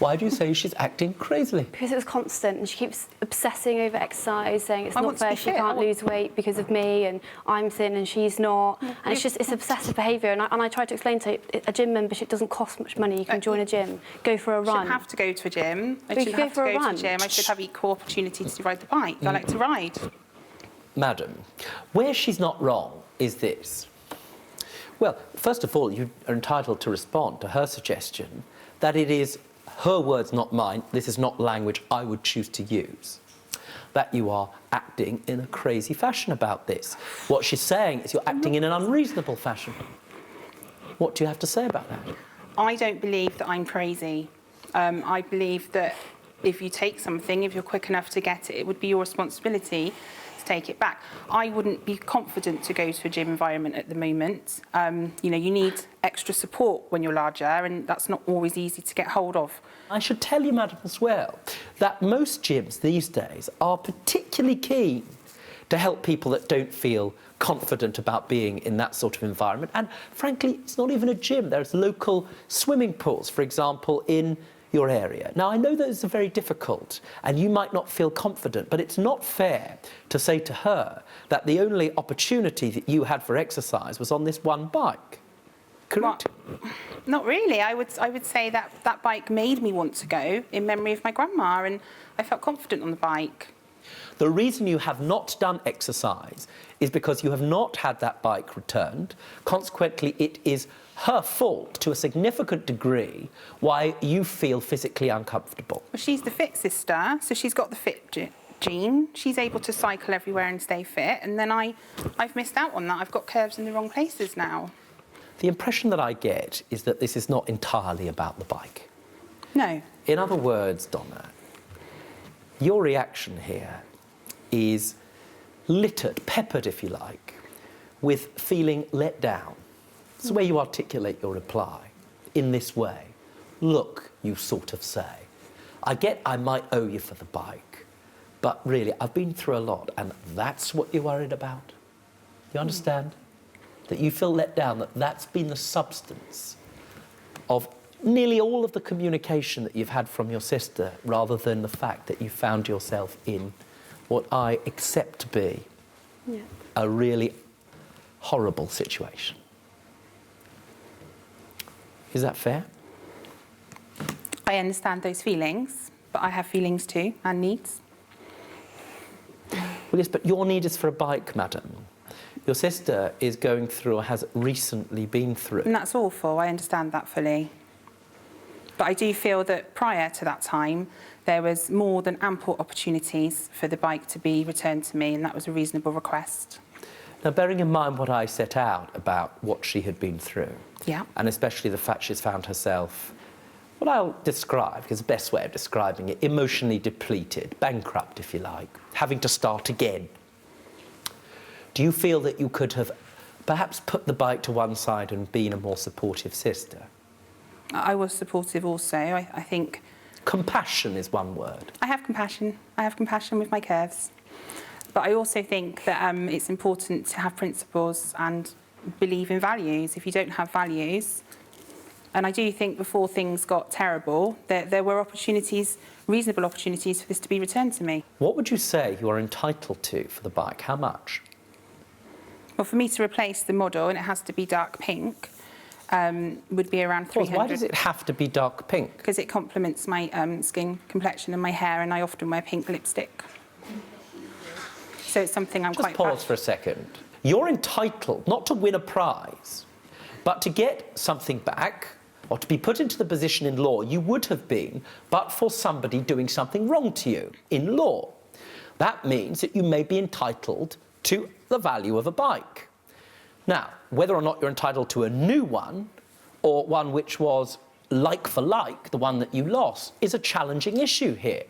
Why do you say she's acting crazily? Because it was constant, and she keeps obsessing over exercise, saying it's I not want to fair, be she fit. can't lose weight because of me, and I'm thin and she's not. And it's obsessive behaviour. And I tried to explain to her, a gym membership doesn't cost much money. You can join a gym, go for a I run. shouldn't have to go to a gym. I We shouldn't could have to go for a go to a run. gym. I should have equal opportunity to ride the bike. I like to ride. Madam, where she's not wrong is this. Well, first of all, you are entitled to respond to her suggestion that it is her words, not mine. This is not language I would choose to use. That you are acting in a crazy fashion about this. What she's saying is you're acting in an unreasonable fashion. What do you have to say about that? I don't believe that I'm crazy. I believe that if you take something, if you're quick enough to get it, it would be your responsibility to take it back. I wouldn't be confident to go to a gym environment at the moment. You know, you need extra support when you're larger, and that's not always easy to get hold of. I should tell you, madam, as well, that most gyms these days are particularly keen to help people that don't feel confident about being in that sort of environment. And frankly, it's not even a gym. There's local swimming pools, for example, in your area. Now, I know those are very difficult and you might not feel confident, but it's not fair to say to her that the only opportunity that you had for exercise was on this one bike. Correct? Well, not really. I would say that that bike made me want to go in memory of my grandma, and I felt confident on the bike. The reason you have not done exercise is because you have not had that bike returned. Consequently, it is her fault to a significant degree why you feel physically uncomfortable. Well, she's the fit sister, so she's got the fit gene. She's able to cycle everywhere and stay fit, and then I've missed out on that. I've got curves in the wrong places now. The impression that I get is that this is not entirely about the bike. No. In other words, Donna, your reaction here is littered, peppered, if you like, with feeling let down. It's the way you articulate your reply, in this way. Look, you sort of say, I get I might owe you for the bike, but really, I've been through a lot, and that's what you're worried about? You understand? That you feel let down, that that's been the substance of nearly all of the communication that you've had from your sister, rather than the fact that you found yourself in what I accept to be a really horrible situation. Is that fair? I understand those feelings, but I have feelings too, and needs. Well, yes, but your need is for a bike, madam. Your sister is going through, or has recently been through. And that's awful, I understand that fully. But I do feel that prior to that time, there was more than ample opportunities for the bike to be returned to me, and that was a reasonable request. Now, bearing in mind what I set out about what she had been through, and especially the fact she's found herself, what I'll describe, because the best way of describing it, emotionally depleted, bankrupt, if you like, having to start again. Do you feel that you could have perhaps put the bike to one side and been a more supportive sister? I was supportive also. I think... Compassion is one word. I have compassion. I have compassion with my curves. But I also think that it's important to have principles and believe in values. If you don't have values, and I do think before things got terrible, there were opportunities, reasonable opportunities for this to be returned to me. What would you say you are entitled to for the bike? How much? Well, for me to replace the model, and it has to be dark pink, would be around 300. Why does it have to be dark pink? Because it complements my skin complexion and my hair, and I often wear pink lipstick. So it's something I'm quite... Just pause for a second. You're entitled not to win a prize, but to get something back, or to be put into the position in law you would have been, but for somebody doing something wrong to you in law. That means that you may be entitled to the value of a bike. Now, whether or not you're entitled to a new one, or one which was like for like, the one that you lost, is a challenging issue here.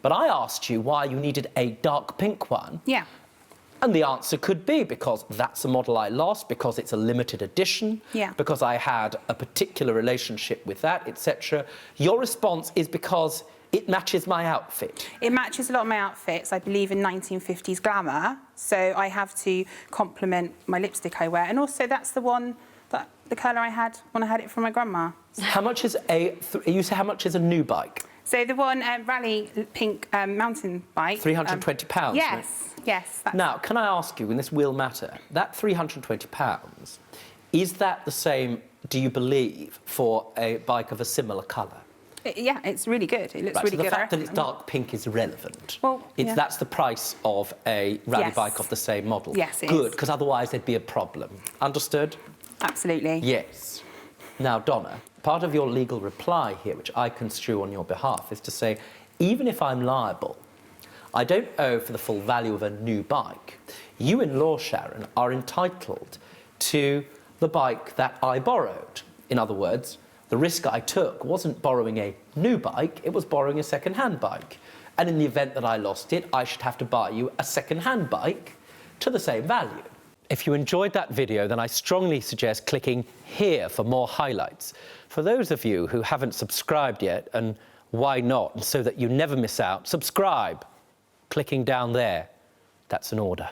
But I asked you why you needed a dark pink one. Yeah. And the answer could be because that's a model I lost, because it's a limited edition, because I had a particular relationship with that, etc. Your response is because it matches my outfit. It matches a lot of my outfits. I believe in 1950s glamour, so I have to complement my lipstick I wear. And also that's the one the colour I had when I had it from my grandma. How much is you say how much is a new bike? So the one Rally Pink mountain bike. £320. Yes, yes. Now, can I ask you, and this will matter, that £320, is that the same, do you believe, for a bike of a similar colour? Yeah, it's really good. It looks Right, really so the good. fact that it's dark pink is irrelevant. Well, yeah. That's the price of a rally Yes. bike of the same model. Yes, it Good, is. because otherwise there'd be a problem. Understood? Absolutely. Yes. Now, Donna, part of your legal reply here, which I construe on your behalf, is to say, even if I'm liable, I don't owe for the full value of a new bike. You in law, Sharon, are entitled to the bike that I borrowed. In other words, the risk I took wasn't borrowing a new bike, it was borrowing a second-hand bike. And in the event that I lost it, I should have to buy you a second-hand bike to the same value. If you enjoyed that video, then I strongly suggest clicking here for more highlights. For those of you who haven't subscribed yet, and why not, so that you never miss out, subscribe. Clicking down there, that's an order.